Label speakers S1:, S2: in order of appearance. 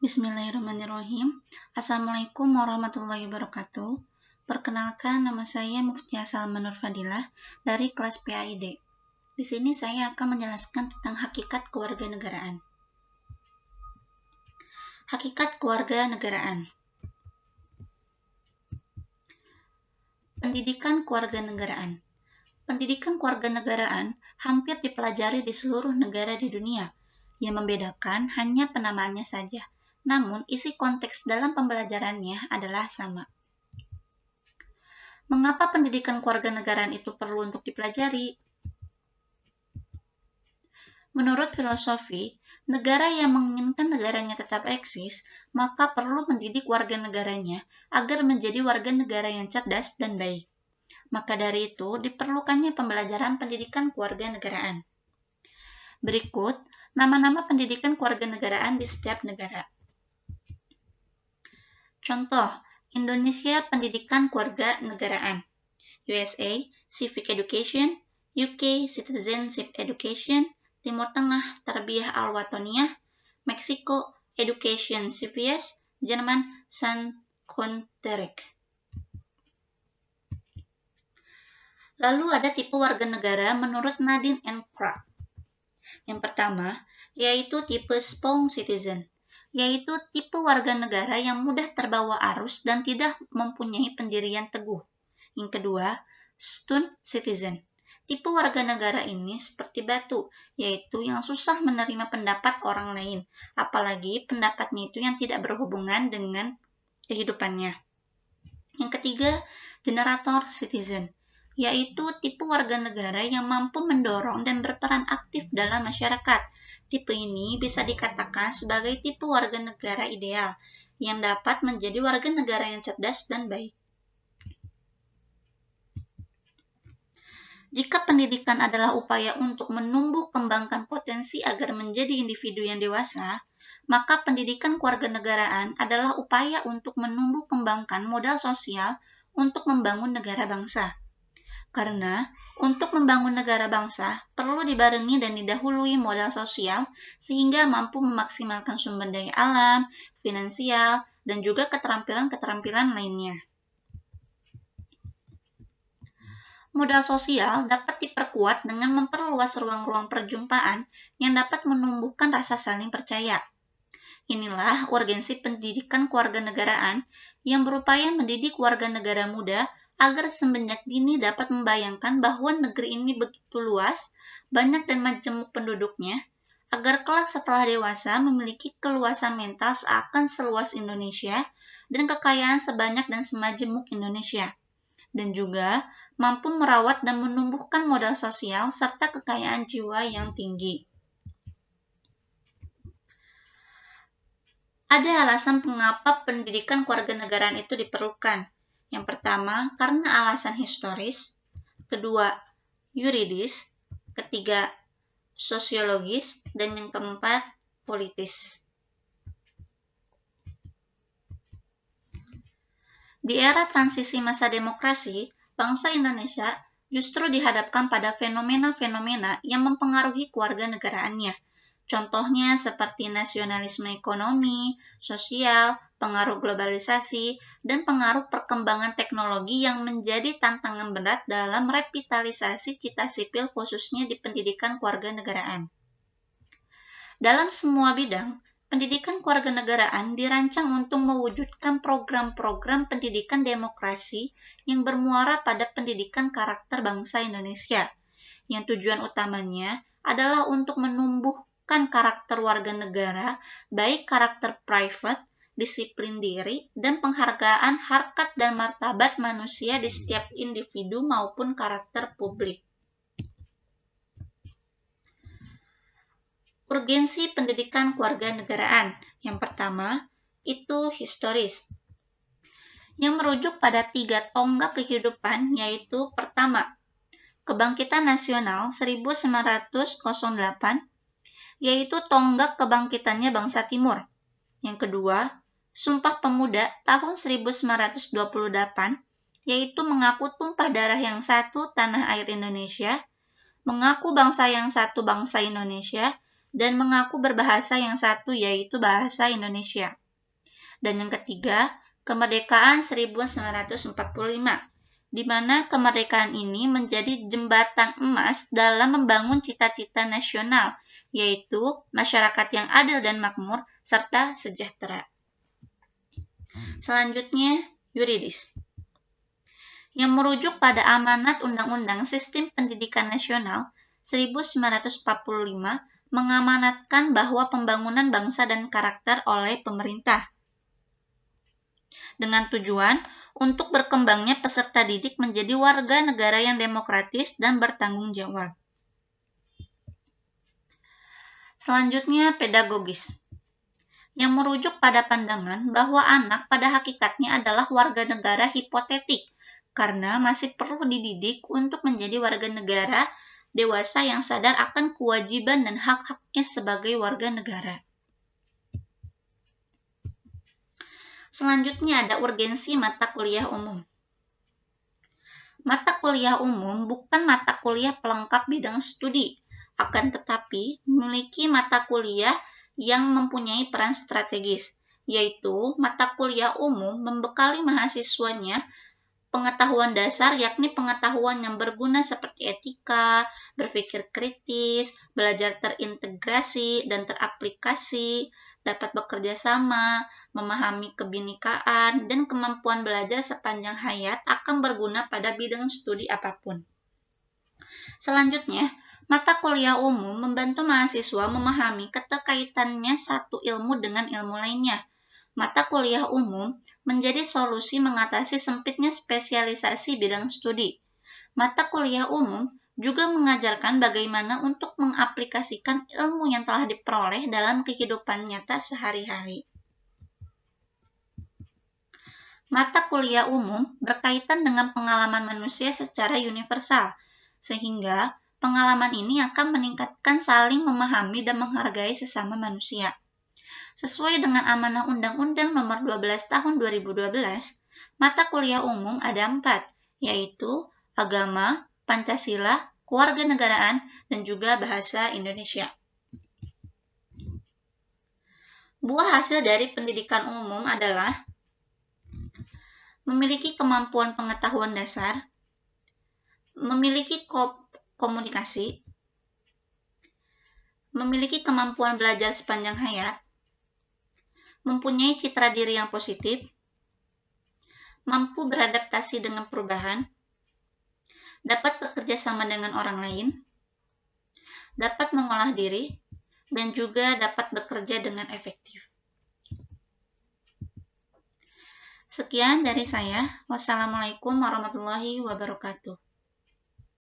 S1: Bismillahirrahmanirrahim. Assalamualaikum warahmatullahi wabarakatuh. Perkenalkan, nama saya Muftiah Salma Nur Fadilah dari kelas PAID. Di sini saya akan menjelaskan tentang hakikat kewarganegaraan. Hakikat kewarganegaraan. Pendidikan kewarganegaraan. Pendidikan kewarganegaraan hampir dipelajari di seluruh negara di dunia. Yang membedakan hanya penamaannya saja. Namun, isi konteks dalam pembelajarannya adalah sama. Mengapa pendidikan kewarganegaraan itu perlu untuk dipelajari? Menurut filosofi, negara yang menginginkan negaranya tetap eksis, maka perlu mendidik warga negaranya agar menjadi warga negara yang cerdas dan baik. Maka dari itu, diperlukannya pembelajaran pendidikan kewarganegaraan. Berikut, nama-nama pendidikan kewarganegaraan di setiap negara. Contoh, Indonesia Pendidikan Kewarganegaraan, USA Civic Education, UK Citizenship Education, Timur Tengah Tarbiyah Al-Wataniyah, Meksiko Education CVS, Jerman Sankunterek. Lalu ada tipe warga negara menurut Nadine and Krag. Yang pertama, yaitu tipe Spoon Citizen, yaitu tipe warga negara yang mudah terbawa arus dan tidak mempunyai pendirian teguh. Yang kedua, Stone Citizen. Tipe warga negara ini seperti batu, yaitu yang susah menerima pendapat orang lain, apalagi pendapatnya itu yang tidak berhubungan dengan kehidupannya. Yang ketiga, Generator Citizen, yaitu tipe warga negara yang mampu mendorong dan berperan aktif dalam masyarakat. Tipe ini bisa dikatakan sebagai tipe warga negara ideal, yang dapat menjadi warga negara yang cerdas dan baik. Jika pendidikan adalah upaya untuk menumbuh kembangkan potensi agar menjadi individu yang dewasa, maka pendidikan kewarganegaraan adalah upaya untuk menumbuh kembangkan modal sosial untuk membangun negara bangsa. Karena untuk membangun negara bangsa perlu dibarengi dan didahului modal sosial sehingga mampu memaksimalkan sumber daya alam, finansial, dan juga keterampilan-keterampilan lainnya. Modal sosial dapat diperkuat dengan memperluas ruang-ruang perjumpaan yang dapat menumbuhkan rasa saling percaya. Inilah urgensi pendidikan kewarganegaraan yang berupaya mendidik warga negara muda agar semenjak dini dapat membayangkan bahwa negeri ini begitu luas, banyak dan majemuk penduduknya, agar kelak setelah dewasa memiliki keluasan mental seakan seluas Indonesia dan kekayaan sebanyak dan semajemuk Indonesia, dan juga mampu merawat dan menumbuhkan modal sosial serta kekayaan jiwa yang tinggi. Ada alasan mengapa pendidikan kewarganegaraan itu diperlukan. Yang pertama, karena alasan historis. Kedua, yuridis. Ketiga, sosiologis. Dan yang keempat, politis. Di era transisi masa demokrasi, bangsa Indonesia justru dihadapkan pada fenomena-fenomena yang mempengaruhi kewarganegaraannya. Contohnya seperti nasionalisme ekonomi, sosial, pengaruh globalisasi, dan pengaruh perkembangan teknologi yang menjadi tantangan berat dalam revitalisasi cita sipil khususnya di pendidikan kewarganegaraan. Dalam semua bidang, pendidikan kewarganegaraan dirancang untuk mewujudkan program-program pendidikan demokrasi yang bermuara pada pendidikan karakter bangsa Indonesia, yang tujuan utamanya adalah untuk menumbuhkan karakter warga negara, baik karakter private, disiplin diri, dan penghargaan harkat dan martabat manusia di setiap individu maupun karakter publik. Urgensi pendidikan kewarganegaraan. Yang pertama, itu historis, yang merujuk pada 3 tonggak kehidupan, yaitu pertama, Kebangkitan Nasional 1908, yaitu tonggak kebangkitannya bangsa Timur. Yang kedua, Sumpah Pemuda tahun 1928, yaitu mengaku tumpah darah yang satu tanah air Indonesia, mengaku bangsa yang satu bangsa Indonesia, dan mengaku berbahasa yang satu, yaitu bahasa Indonesia. Dan yang ketiga, kemerdekaan 1945, di mana kemerdekaan ini menjadi jembatan emas dalam membangun cita-cita nasional, yaitu masyarakat yang adil dan makmur, serta sejahtera. Selanjutnya, yuridis, yang merujuk pada amanat Undang-Undang Sistem Pendidikan Nasional 1945 mengamanatkan bahwa pembangunan bangsa dan karakter oleh pemerintah, dengan tujuan untuk berkembangnya peserta didik menjadi warga negara yang demokratis dan bertanggung jawab. Selanjutnya, pedagogis, yang merujuk pada pandangan bahwa anak pada hakikatnya adalah warga negara hipotetik, karena masih perlu dididik untuk menjadi warga negara dewasa yang sadar akan kewajiban dan hak-haknya sebagai warga negara. Selanjutnya ada urgensi mata kuliah umum. Mata kuliah umum bukan mata kuliah pelengkap bidang studi, akan tetapi memiliki mata kuliah yang mempunyai peran strategis, yaitu mata kuliah umum membekali mahasiswanya pengetahuan dasar, yakni pengetahuan yang berguna seperti etika, berpikir kritis, belajar terintegrasi dan teraplikasi, dapat bekerja sama, memahami kebinekaan, dan kemampuan belajar sepanjang hayat akan berguna pada bidang studi apapun. Selanjutnya, mata kuliah umum membantu mahasiswa memahami keterkaitannya satu ilmu dengan ilmu lainnya. Mata kuliah umum menjadi solusi mengatasi sempitnya spesialisasi bidang studi. Mata kuliah umum juga mengajarkan bagaimana untuk mengaplikasikan ilmu yang telah diperoleh dalam kehidupan nyata sehari-hari. Mata kuliah umum berkaitan dengan pengalaman manusia secara universal, sehingga pengalaman ini akan meningkatkan saling memahami dan menghargai sesama manusia. Sesuai dengan amanah Undang-Undang Nomor 12 Tahun 2012, mata kuliah umum ada 4, yaitu agama, Pancasila, kewarganegaraan, dan juga bahasa Indonesia. Buah hasil dari pendidikan umum adalah memiliki kemampuan pengetahuan dasar, memiliki komunikasi, memiliki kemampuan belajar sepanjang hayat, mempunyai citra diri yang positif, mampu beradaptasi dengan perubahan, dapat bekerja sama dengan orang lain, dapat mengolah diri, dan juga dapat bekerja dengan efektif. Sekian dari saya. Wassalamualaikum warahmatullahi wabarakatuh.